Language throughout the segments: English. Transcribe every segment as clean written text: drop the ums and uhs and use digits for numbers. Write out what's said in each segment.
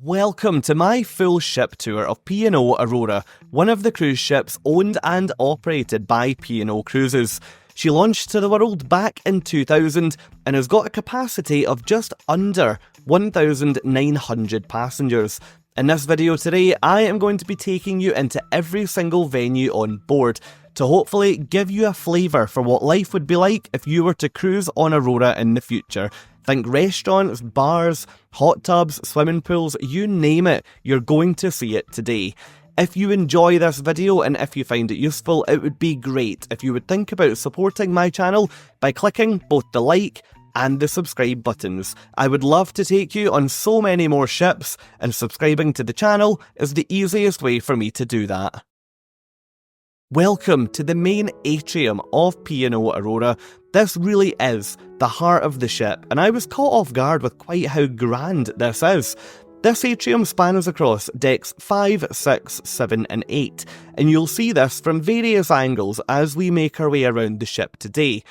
Welcome to my full ship tour of P&O Aurora, one of the cruise ships owned and operated by P&O Cruises. She launched to the world back in 2000 and has got a capacity of just under 1,900 passengers. In this video today, I am going to be taking you into every single venue on board to hopefully give you a flavour for what life would be like if you were to cruise on Aurora in the future. Think restaurants, bars, hot tubs, swimming pools, you name it, you're going to see it today. If you enjoy this video and if you find it useful, it would be great if you would think about supporting my channel by clicking both the like and the subscribe buttons. I would love to take you on so many more ships, and subscribing to the channel is the easiest way for me to do that. Welcome to the main atrium of P&O Aurora. This really is the heart of the ship, and I was caught off guard with quite how grand this is. This atrium spans across decks 5, 6, 7 and 8, and you'll see this from various angles as we make our way around the ship today.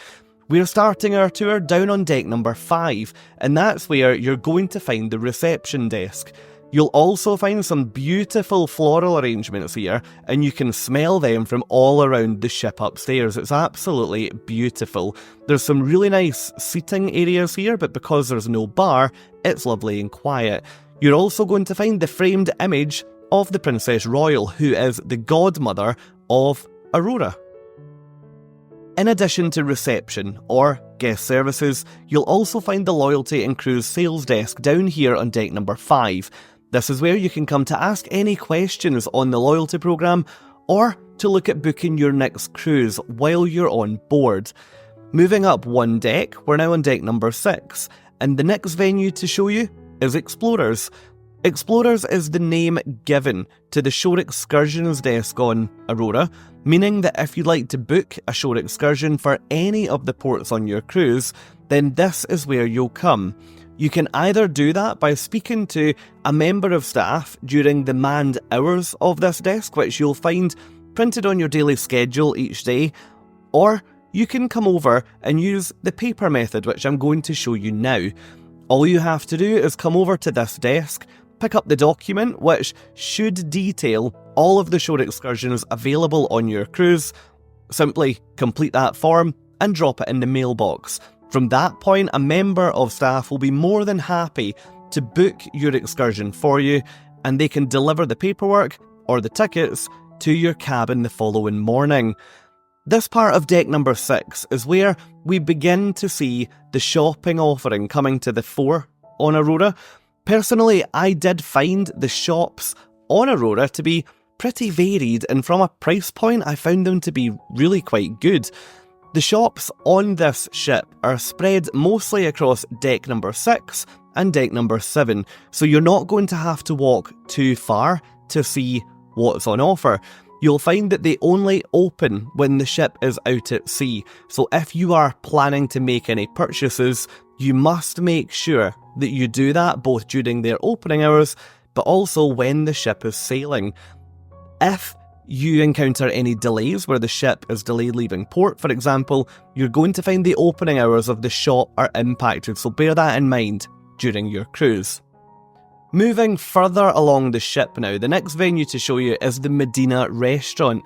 We're starting our tour down on deck number 5, and that's where you're going to find the reception desk. You'll also find some beautiful floral arrangements here, and you can smell them from all around the ship upstairs. It's absolutely beautiful. There's some really nice seating areas here, but because there's no bar, it's lovely and quiet. You're also going to find the framed image of the Princess Royal, who is the godmother of Aurora. In addition to reception or guest services, you'll also find the loyalty and cruise sales desk down here on deck number 5. This is where you can come to ask any questions on the loyalty programme or to look at booking your next cruise while you're on board. Moving up one deck, we're now on deck number 6, and the next venue to show you is Explorers. Explorers is the name given to the shore excursions desk on Aurora, meaning that if you'd like to book a shore excursion for any of the ports on your cruise, then this is where you'll come. You can either do that by speaking to a member of staff during the manned hours of this desk, which you'll find printed on your daily schedule each day, or you can come over and use the paper method, which I'm going to show you now. All you have to do is come over to this desk, pick up the document which should detail all of the shore excursions available on your cruise, simply complete that form and drop it in the mailbox. From that point, a member of staff will be more than happy to book your excursion for you, and they can deliver the paperwork or the tickets to your cabin the following morning. This part of deck number 6 is where we begin to see the shopping offering coming to the fore on Aurora. Personally, I did find the shops on Aurora to be pretty varied, and from a price point, I found them to be really quite good. The shops on this ship are spread mostly across deck number 6 and deck number 7, so you're not going to have to walk too far to see what's on offer. You'll find that they only open when the ship is out at sea, so if you are planning to make any purchases, you must make sure that you do that both during their opening hours, but also when the ship is sailing. If you encounter any delays where the ship is delayed leaving port, for example, you're going to find the opening hours of the shop are impacted, so bear that in mind during your cruise. Moving further along the ship now, the next venue to show you is the Medina Restaurant.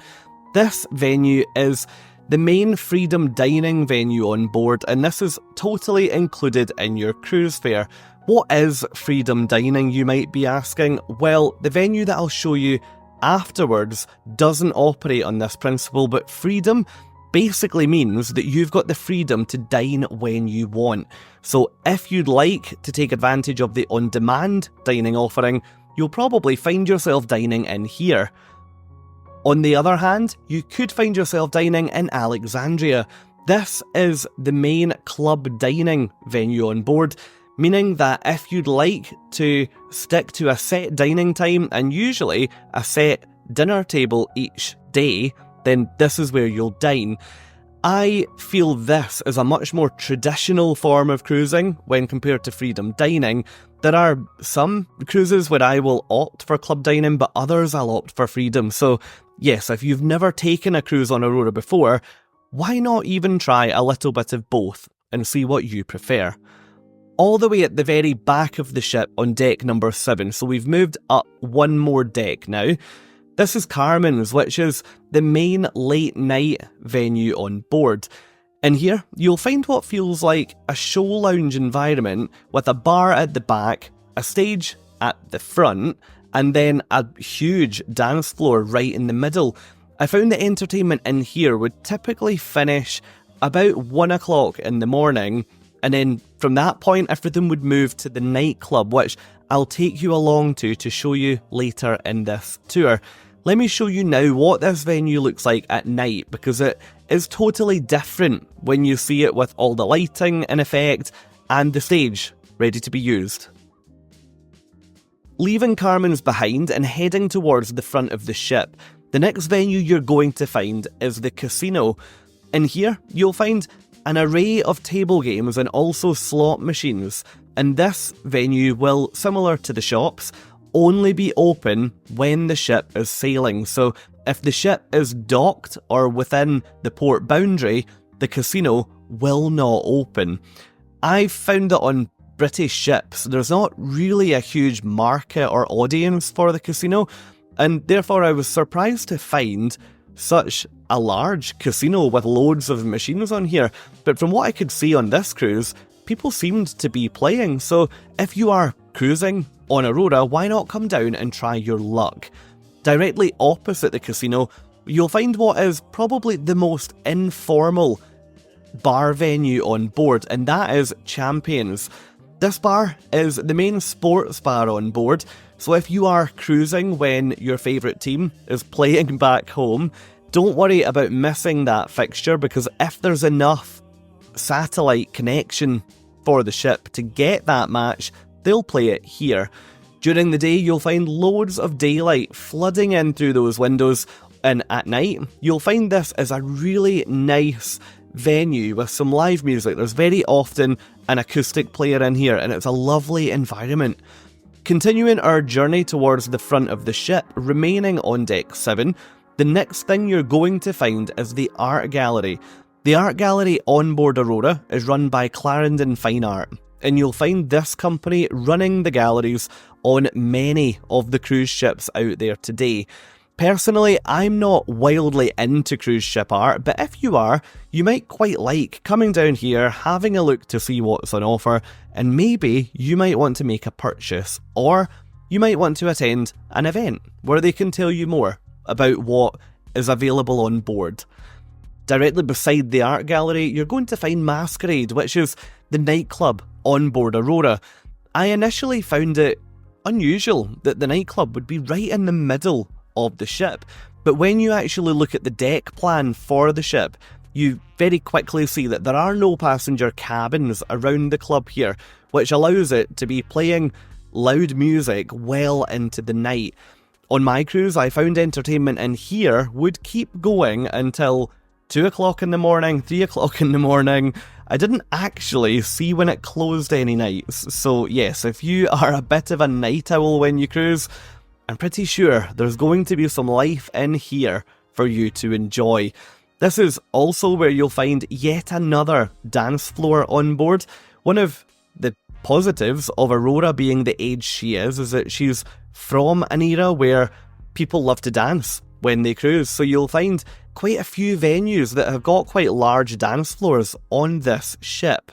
This venue is the main freedom dining venue on board, and this is totally included in your cruise fare. What is freedom dining, you might be asking? Well, the venue that I'll show you afterwards doesn't operate on this principle, but freedom basically means that you've got the freedom to dine when you want. So if you'd like to take advantage of the on-demand dining offering, you'll probably find yourself dining in here. On the other hand, you could find yourself dining in Alexandria. This is the main club dining venue on board, meaning that if you'd like to stick to a set dining time and usually a set dinner table each day, then this is where you'll dine. I feel this is a much more traditional form of cruising when compared to freedom dining. There are some cruises where I will opt for club dining, but others I'll opt for freedom. So yes, if you've never taken a cruise on Aurora before, why not even try a little bit of both and see what you prefer? all the way at the very back of the ship on deck number 7, so we've moved up one more deck now. This is Carmen's, which is the main late night venue on board. In here, you'll find what feels like a show lounge environment with a bar at the back, a stage at the front, and then a huge dance floor right in the middle. I found the entertainment in here would typically finish about 1 o'clock in the morning, and then from that point everything would move to the nightclub, which I'll take you along to show you later in this tour. Let me show you now what this venue looks like at night, because it is totally different when you see it with all the lighting in effect and the stage ready to be used. Leaving Carmen's behind and heading towards the front of the ship, the next venue you're going to find is the casino. In here, you'll find an array of table games and also slot machines, and this venue will, similar to the shops, only be open when the ship is sailing. So if the ship is docked or within the port boundary, the casino will not open. I've found that on British ships, there's not really a huge market or audience for the casino, and therefore I was surprised to find such a large casino with loads of machines on here. But from what I could see on this cruise, people seemed to be playing, so if you are cruising on Aurora, why not come down and try your luck? Directly opposite the casino, you'll find what is probably the most informal bar venue on board, and that is Champions. This bar is the main sports bar on board, so if you are cruising when your favourite team is playing back home, don't worry about missing that fixture, because if there's enough satellite connection for the ship to get that match, they'll play it here. During the day, you'll find loads of daylight flooding in through those windows, and at night, you'll find this as a really nice venue with some live music. There's very often an acoustic player in here, and it's a lovely environment. Continuing our journey towards the front of the ship, remaining on deck 7, the next thing you're going to find is the art gallery. The art gallery on board Aurora is run by Clarendon Fine Art, and you'll find this company running the galleries on many of the cruise ships out there today. Personally, I'm not wildly into cruise ship art, but if you are, you might quite like coming down here, having a look to see what's on offer, and maybe you might want to make a purchase, or you might want to attend an event where they can tell you more about what is available on board. Directly beside the art gallery, you're going to find Masquerade, which is the nightclub on board Aurora. I initially found it unusual that the nightclub would be right in the middle of the ship, but when you actually look at the deck plan for the ship, you very quickly see that there are no passenger cabins around the club here, which allows it to be playing loud music well into the night. On my cruise, I found entertainment in here would keep going until 2 o'clock in the morning, 3 o'clock in the morning. I didn't actually see when it closed any nights, so yes, if you are a bit of a night owl when you cruise, I'm pretty sure there's going to be some life in here for you to enjoy. This is also where you'll find yet another dance floor on board. One of the positives of Aurora being the age she is that she's from an era where people love to dance when they cruise, so you'll find quite a few venues that have got quite large dance floors on this ship.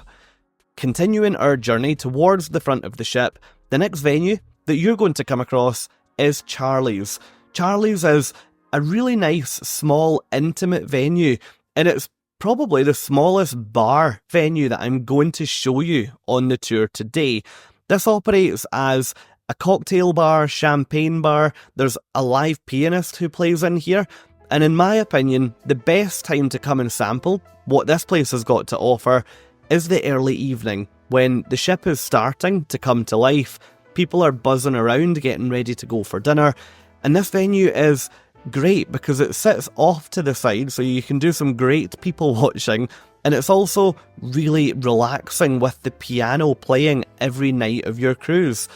Continuing our journey towards the front of the ship, the next venue that you're going to come across is Charlie's. Charlie's is a really nice, small, intimate venue, and it's probably the smallest bar venue that I'm going to show you on the tour today. This operates as a cocktail bar, champagne bar. There's a live pianist who plays in here, and in my opinion, the best time to come and sample what this place has got to offer is the early evening, when the ship is starting to come to life. People are buzzing around, getting ready to go for dinner, and this venue is great because it sits off to the side, so you can do some great people watching, and it's also really relaxing with the piano playing every night of your cruise.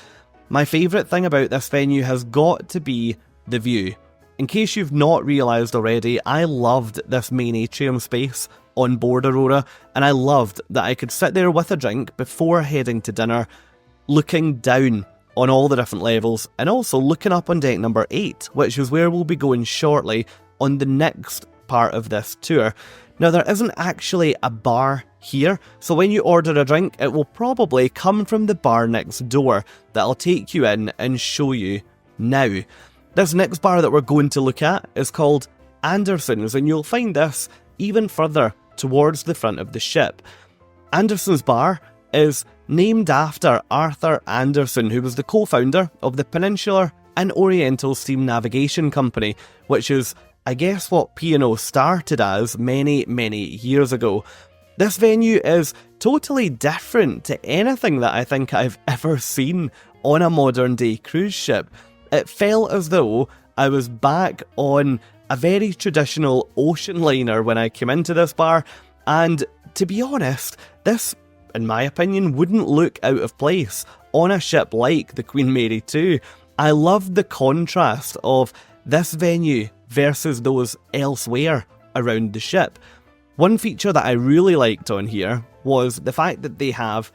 My favourite thing about this venue has got to be the view. In case you've not realised already, I loved this main atrium space on board Aurora, and I loved that I could sit there with a drink before heading to dinner, looking down on all the different levels, and also looking up on deck number 8, which is where we'll be going shortly on the next part of this tour. Now, there isn't actually a bar here, so when you order a drink, it will probably come from the bar next door that I'll take you in and show you now. This next bar that we're going to look at is called Anderson's, and you'll find this even further towards the front of the ship. Anderson's Bar is named after Arthur Anderson, who was the co-founder of the Peninsular and Oriental Steam Navigation Company, which is, I guess, what P&O started as many, many years ago. This venue is totally different to anything that I think I've ever seen on a modern day cruise ship. It felt as though I was back on a very traditional ocean liner when I came into this bar, and to be honest, this, in my opinion, wouldn't look out of place on a ship like the Queen Mary 2. I loved the contrast of this venue versus those elsewhere around the ship. One feature that I really liked on here was the fact that they have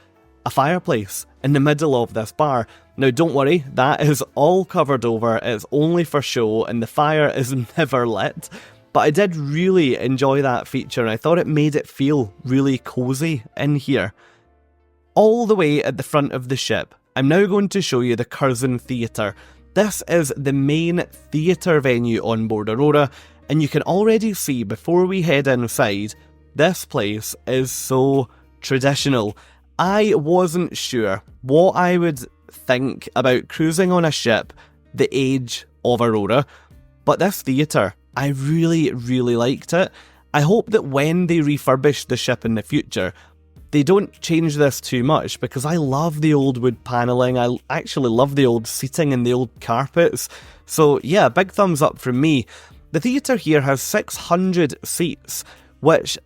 a fireplace in the middle of this bar. Now, don't worry, that is all covered over, it's only for show, and the fire is never lit. But I did really enjoy that feature, and I thought it made it feel really cosy in here. All the way at the front of the ship, I'm now going to show you the Curzon Theatre. This is the main theatre venue on board Aurora, and you can already see before we head inside, this place is so traditional. I wasn't sure what I would think about cruising on a ship the age of Aurora, but this theatre, I really, really liked it. I hope that when they refurbish the ship in the future, they don't change this too much, because I love the old wood panelling, I actually love the old seating and the old carpets. So yeah, big thumbs up from me. The theatre here has 600 seats, which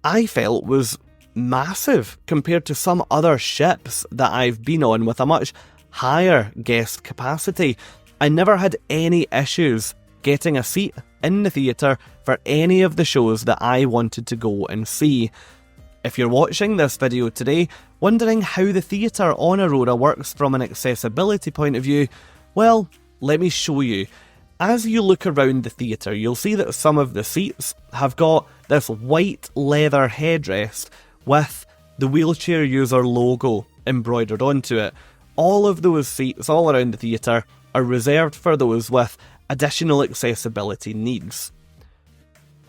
I felt was massive compared to some other ships that I've been on with a much higher guest capacity. I never had any issues getting a seat in the theatre for any of the shows that I wanted to go and see. If you're watching this video today, wondering how the theatre on Aurora works from an accessibility point of view, well, let me show you. As you look around the theatre, you'll see that some of the seats have got this white leather headrest with the wheelchair user logo embroidered onto it. All of those seats all around the theatre are reserved for those with additional accessibility needs.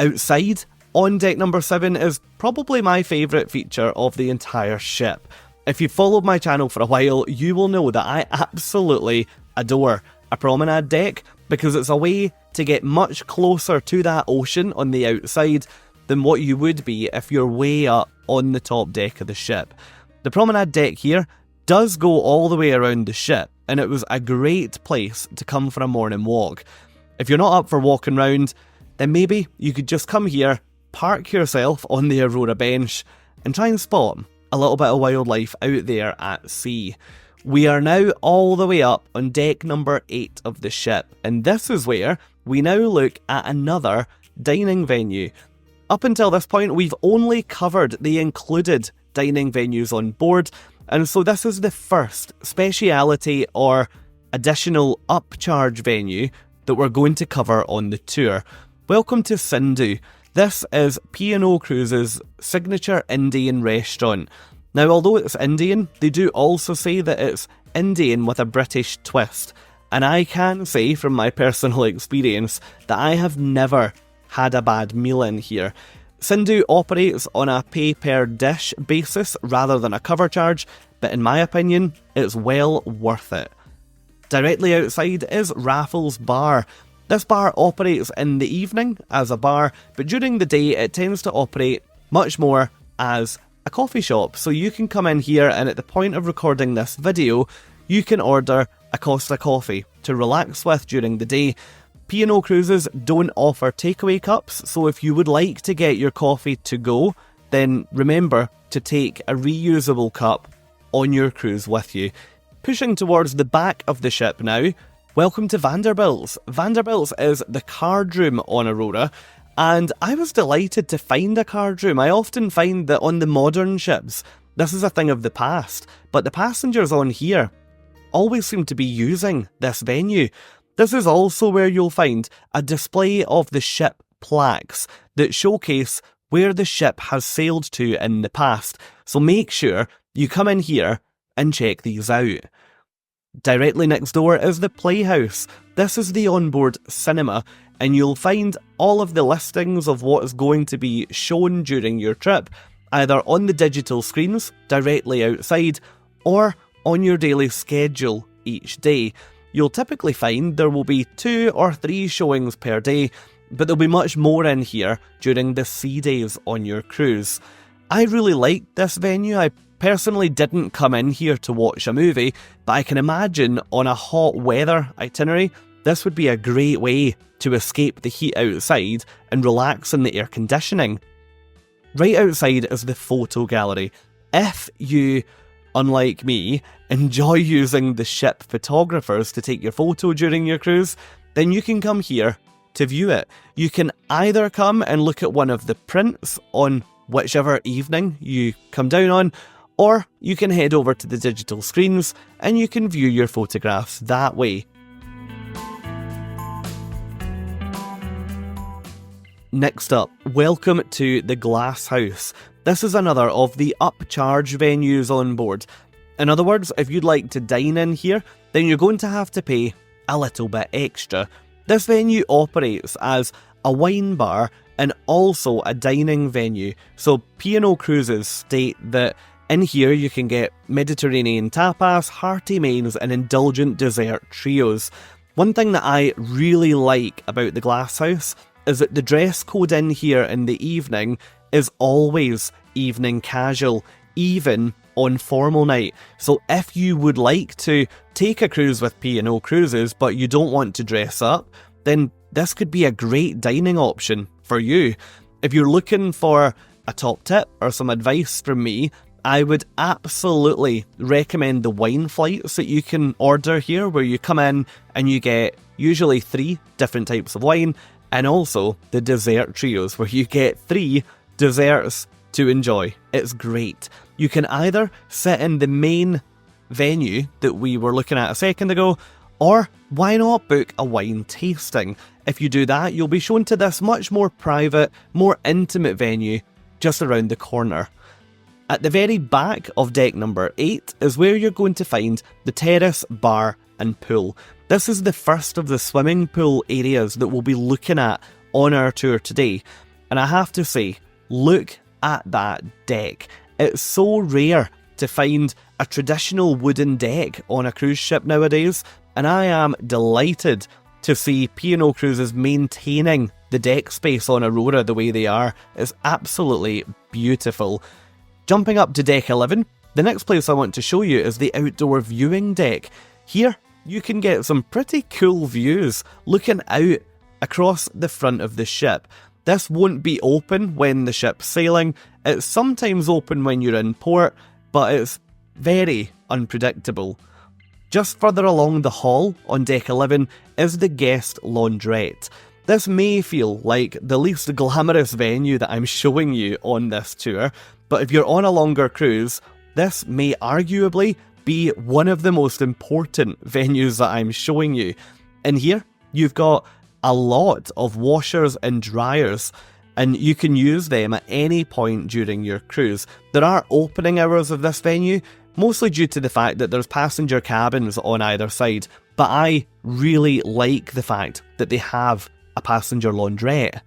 Outside, on deck number 7 is probably my favourite feature of the entire ship. If you've followed my channel for a while, you will know that I absolutely adore a promenade deck, because it's a way to get much closer to that ocean on the outside than what you would be if you're way up on the top deck of the ship. The promenade deck here does go all the way around the ship, and it was a great place to come for a morning walk. If you're not up for walking round, then maybe you could just come here, park yourself on the Aurora bench, and try and spot a little bit of wildlife out there at sea. We are now all the way up on deck number 8 of the ship, and this is where we now look at another dining venue. Up until this point, we've only covered the included dining venues on board, and so this is the first speciality or additional upcharge venue that we're going to cover on the tour. Welcome to Sindhu. This is P&O Cruises' signature Indian restaurant. Now, although it's Indian, they do also say that it's Indian with a British twist, and I can say from my personal experience that I have never had a bad meal in here. Sindhu operates on a pay-per-dish basis rather than a cover charge, but in my opinion, it's well worth it. Directly outside is Raffles Bar. This bar operates in the evening as a bar, but during the day it tends to operate much more as a coffee shop. So you can come in here, and at the point of recording this video, you can order a Costa coffee to relax with during the day. P&O Cruises don't offer takeaway cups, so if you would like to get your coffee to go, then remember to take a reusable cup on your cruise with you. Pushing towards the back of the ship now, Welcome to Vanderbilts. Vanderbilts is the card room on Aurora, and I was delighted to find a card room. I often find that on the modern ships, this is a thing of the past, but the passengers on here always seem to be using this venue. This is also where you'll find a display of the ship plaques that showcase where the ship has sailed to in the past, so make sure you come in here and check these out. Directly next door is the Playhouse. This is the onboard cinema, and you'll find all of the listings of what is going to be shown during your trip, either on the digital screens directly outside or on your daily schedule each day. You'll typically find there will be 2 or 3 showings per day, but there'll be much more in here during the sea days on your cruise. I really liked this venue. I personally didn't come in here to watch a movie, but I can imagine on a hot weather itinerary, this would be a great way to escape the heat outside and relax in the air conditioning. Right outside is the photo gallery. If you, unlike me, enjoy using the ship photographers to take your photo during your cruise, then you can come here to view it. You can either come and look at one of the prints on whichever evening you come down on, or you can head over to the digital screens and you can view your photographs that way. Next up, welcome to the Glass House. This is another of the upcharge venues on board. In other words, if you'd like to dine in here, then you're going to have to pay a little bit extra. This venue operates as a wine bar and also a dining venue. So P&O Cruises state that in here you can get Mediterranean tapas, hearty mains and indulgent dessert trios. One thing that I really like about the Glass House is that the dress code in here in the evening is always evening casual, even on formal night. So if you would like to take a cruise with P&O Cruises but you don't want to dress up, then this could be a great dining option for you. If you're looking for a top tip or some advice from me, I would absolutely recommend the wine flights that you can order here, where you come in and you get usually 3 different types of wine, and also the dessert trios where you get 3 desserts to enjoy. It's great. You can either sit in the main venue that we were looking at a second ago, or why not book a wine tasting? If you do that, you'll be shown to this much more private, more intimate venue just around the corner. At the very back of deck number 8 is where you're going to find the Terrace Bar and Pool. This is the first of the swimming pool areas that we'll be looking at on our tour today. And I have to say, look at that deck. It's so rare to find a traditional wooden deck on a cruise ship nowadays, and I am delighted to see P&O Cruises maintaining the deck space on Aurora the way they are. It's absolutely beautiful. Jumping up to deck 11, the next place I want to show you is the outdoor viewing deck. Here, you can get some pretty cool views looking out across the front of the ship. This won't be open when the ship's sailing. It's sometimes open when you're in port, but it's very unpredictable. Just further along the hall on deck 11 is the guest laundrette. This may feel like the least glamorous venue that I'm showing you on this tour, but if you're on a longer cruise, this may arguably be one of the most important venues that I'm showing you. In here, you've got a lot of washers and dryers, and you can use them at any point during your cruise. There are opening hours of this venue, mostly due to the fact that there's passenger cabins on either side, but I really like the fact that they have a passenger laundrette.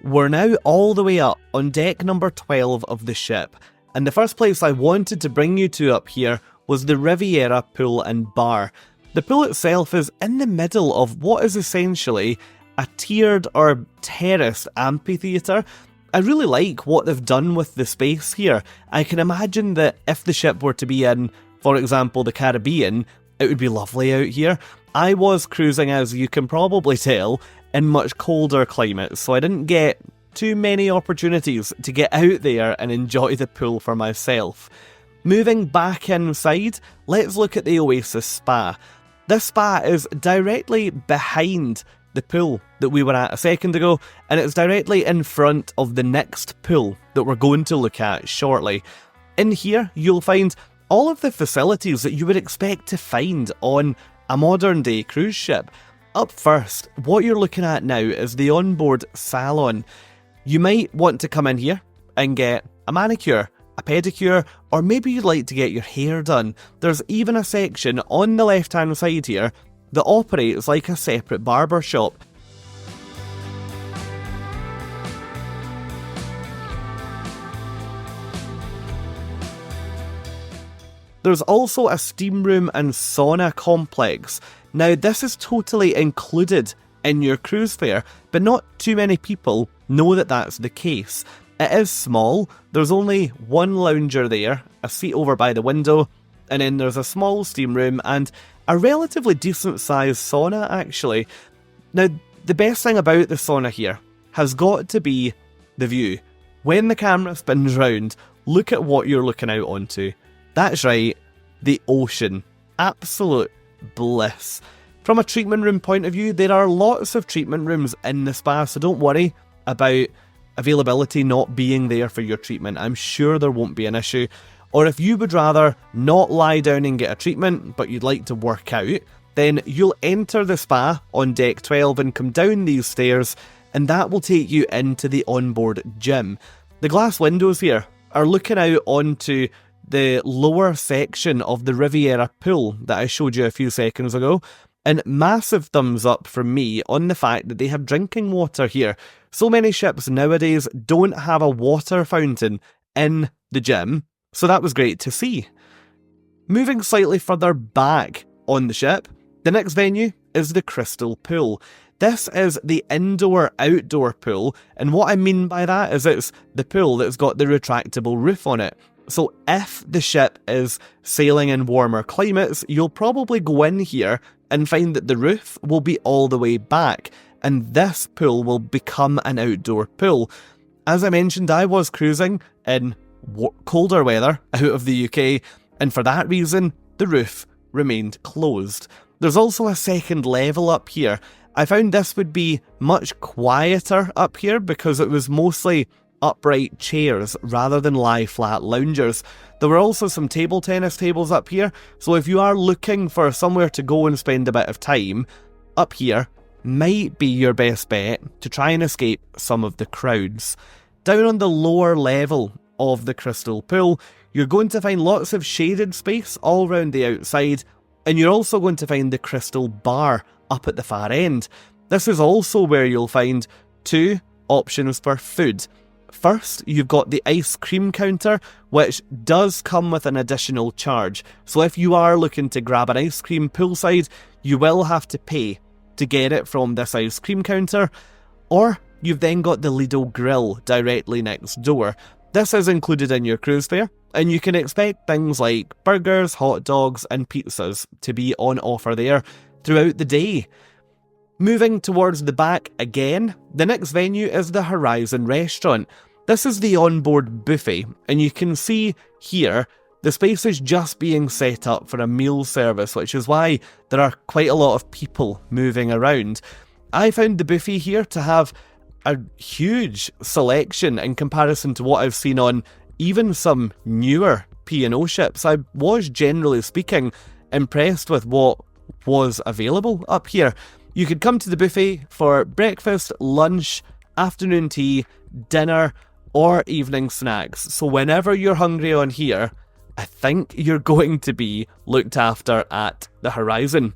We're now all the way up on deck number 12 of the ship, and the first place I wanted to bring you to up here was the Riviera Pool and Bar. The pool itself is in the middle of what is essentially a tiered or terraced amphitheatre. I really like what they've done with the space here. I can imagine that if the ship were to be in, for example, the Caribbean, it would be lovely out here. I was cruising, as you can probably tell, in much colder climates, so I didn't get too many opportunities to get out there and enjoy the pool for myself. Moving back inside, let's look at the Oasis Spa. This spa is directly behind the pool that we were at a second ago, and it's directly in front of the next pool that we're going to look at shortly. In here, you'll find all of the facilities that you would expect to find on a modern day cruise ship. Up first, what you're looking at now is the onboard salon. You might want to come in here and get a manicure, a pedicure, or maybe you'd like to get your hair done. There's even a section on the left hand side here that operates like a separate barber shop. There's also a steam room and sauna complex. Now this is totally included in your cruise fare, but not too many people know that that's the case. It is small, there's only one lounger there, a seat over by the window, and then there's a small steam room and a relatively decent sized sauna actually. Now the best thing about the sauna here has got to be the view. When the camera spins round, look at what you're looking out onto. That's right, the ocean. Absolute bliss. From a treatment room point of view, there are lots of treatment rooms in the spa, so don't worry about availability not being there for your treatment. I'm sure there won't be an issue. Or if you would rather not lie down and get a treatment, but you'd like to work out, then you'll enter the spa on deck 12 and come down these stairs, and that will take you into the onboard gym. The glass windows here are looking out onto the lower section of the Riviera Pool that I showed you a few seconds ago, and massive thumbs up from me on the fact that they have drinking water here. So many ships nowadays don't have a water fountain in the gym, so that was great to see. Moving slightly further back on the ship, the next venue is the Crystal Pool. This is the indoor-outdoor pool, and what I mean by that is it's the pool that's got the retractable roof on it. So if the ship is sailing in warmer climates, you'll probably go in here and find that the roof will be all the way back, and this pool will become an outdoor pool. As I mentioned, I was cruising in colder weather out of the UK, and for that reason, the roof remained closed. There's also a second level up here. I found this would be much quieter up here because it was mostly upright chairs rather than lie-flat loungers. There were also some table tennis tables up here, so if you are looking for somewhere to go and spend a bit of time, up here might be your best bet to try and escape some of the crowds. Down on the lower level of the Crystal Pool, you're going to find lots of shaded space all around the outside, and you're also going to find the Crystal Bar up at the far end. This is also where you'll find two options for food. First, you've got the ice cream counter, which does come with an additional charge. So if you are looking to grab an ice cream poolside, you will have to pay to get it from this ice cream counter. Or you've then got the Lido Grill directly next door. This is included in your cruise fare, and you can expect things like burgers, hot dogs and pizzas to be on offer there throughout the day. Moving towards the back again, the next venue is the Horizon Restaurant. This is the onboard buffet, and you can see here the space is just being set up for a meal service, which is why there are quite a lot of people moving around. I found the buffet here to have a huge selection in comparison to what I've seen on even some newer P&O ships. I was, generally speaking, impressed with what was available up here. You could come to the buffet for breakfast, lunch, afternoon tea, dinner, or evening snacks. So whenever you're hungry on here, I think you're going to be looked after at the Horizon.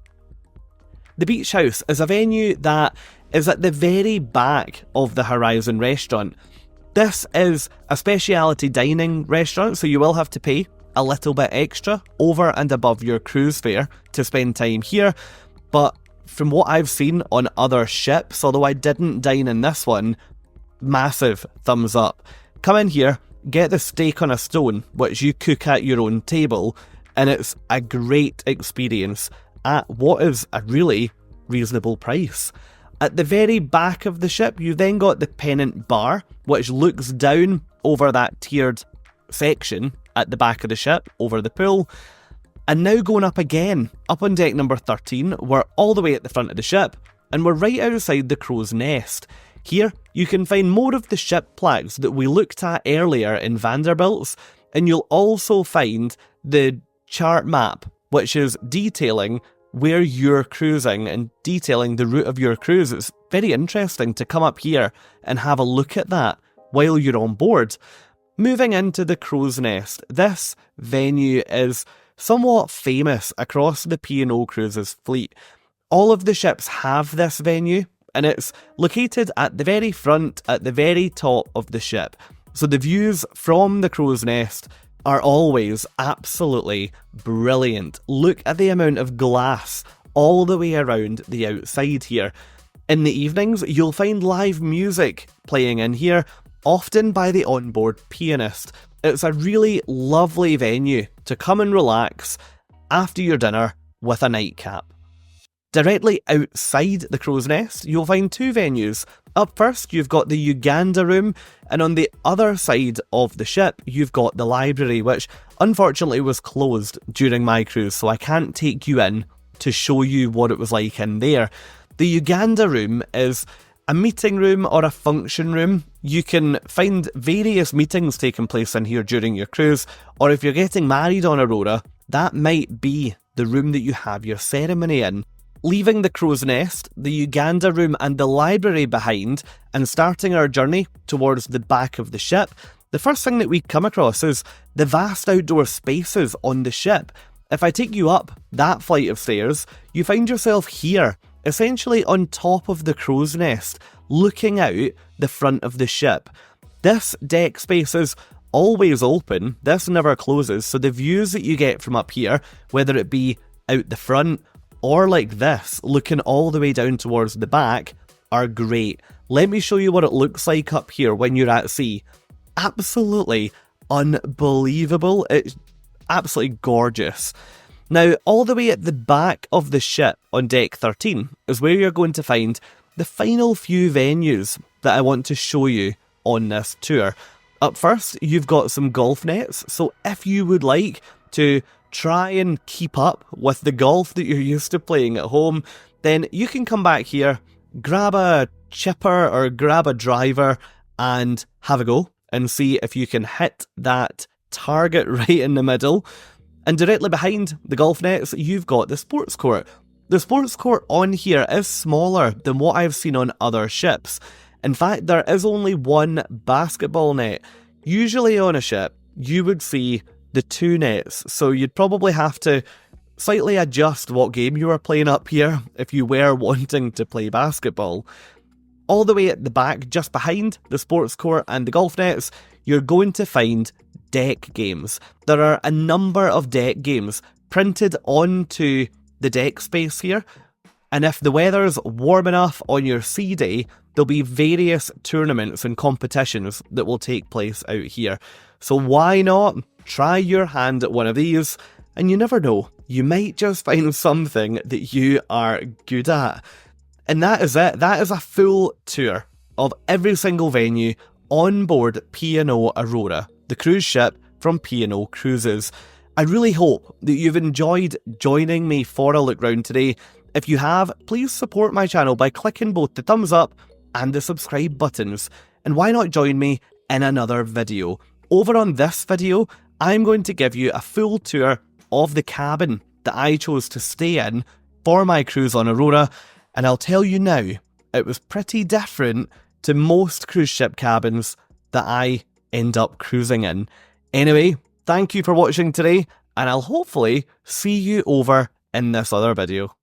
The Beach House is a venue that is at the very back of the Horizon Restaurant. This is a speciality dining restaurant, so you will have to pay a little bit extra over and above your cruise fare to spend time here, but from what I've seen on other ships, although I didn't dine in this one, massive thumbs up. Come in here, get the steak on a stone, which you cook at your own table, and it's a great experience at what is a really reasonable price. At the very back of the ship, you then got the Pennant Bar, which looks down over that tiered section at the back of the ship, over the pool. And now going up again, up on deck number 13, we're all the way at the front of the ship, and we're right outside the crow's nest. Here, you can find more of the ship plaques that we looked at earlier in Vanderbilts, and you'll also find the chart map, which is detailing where you're cruising and detailing the route of your cruise. It's very interesting to come up here and have a look at that while you're on board. Moving into the crow's nest, this venue is somewhat famous across the P&O Cruises fleet. All of the ships have this venue, and it's located at the very front, at the very top of the ship. So the views from the crow's nest are always absolutely brilliant. Look at the amount of glass all the way around the outside here. In the evenings, you'll find live music playing in here, often by the onboard pianist. It's a really lovely venue to come and relax after your dinner with a nightcap. Directly outside the crow's nest, you'll find two venues. Up first, you've got the Uganda room, and on the other side of the ship, you've got the library, which unfortunately was closed during my cruise, so I can't take you in to show you what it was like in there. The Uganda room is a meeting room or a function room. You can find various meetings taking place in here during your cruise, or if you're getting married on Aurora, that might be the room that you have your ceremony in. Leaving the crow's nest, the Uganda room and the library behind, and starting our journey towards the back of the ship, the first thing that we come across is the vast outdoor spaces on the ship. If I take you up that flight of stairs, you find yourself here, essentially on top of the crow's nest, looking out the front of the ship. This deck space is always open, this never closes, so the views that you get from up here, whether it be out the front or like this, looking all the way down towards the back, are great. Let me show you what it looks like up here when you're at sea. Absolutely unbelievable. It's absolutely gorgeous. Now, all the way at the back of the ship on deck 13 is where you're going to find the final few venues that I want to show you on this tour. Up first, you've got some golf nets, so if you would like to try and keep up with the golf that you're used to playing at home, then you can come back here, grab a chipper or grab a driver and have a go and see if you can hit that target right in the middle. And directly behind the golf nets, you've got the sports court. The sports court on here is smaller than what I've seen on other ships. In fact, there is only one basketball net. Usually on a ship, you would see the two nets, so you'd probably have to slightly adjust what game you were playing up here if you were wanting to play basketball. All the way at the back, just behind the sports court and the golf nets, you're going to find deck games. There are a number of deck games printed onto the deck space here, and if the weather's warm enough on your sea day, there'll be various tournaments and competitions that will take place out here. So why not try your hand at one of these, and you never know, you might just find something that you are good at. And that is it. That is a full tour of every single venue on board P&O Aurora, the cruise ship from P&O Cruises. I really hope that you've enjoyed joining me for a look round today. If you have, please support my channel by clicking both the thumbs up and the subscribe buttons. And why not join me in another video? Over on this video, I'm going to give you a full tour of the cabin that I chose to stay in for my cruise on Aurora, and I'll tell you now, it was pretty different to most cruise ship cabins that I end up cruising in. Anyway, thank you for watching today, and I'll hopefully see you over in this other video.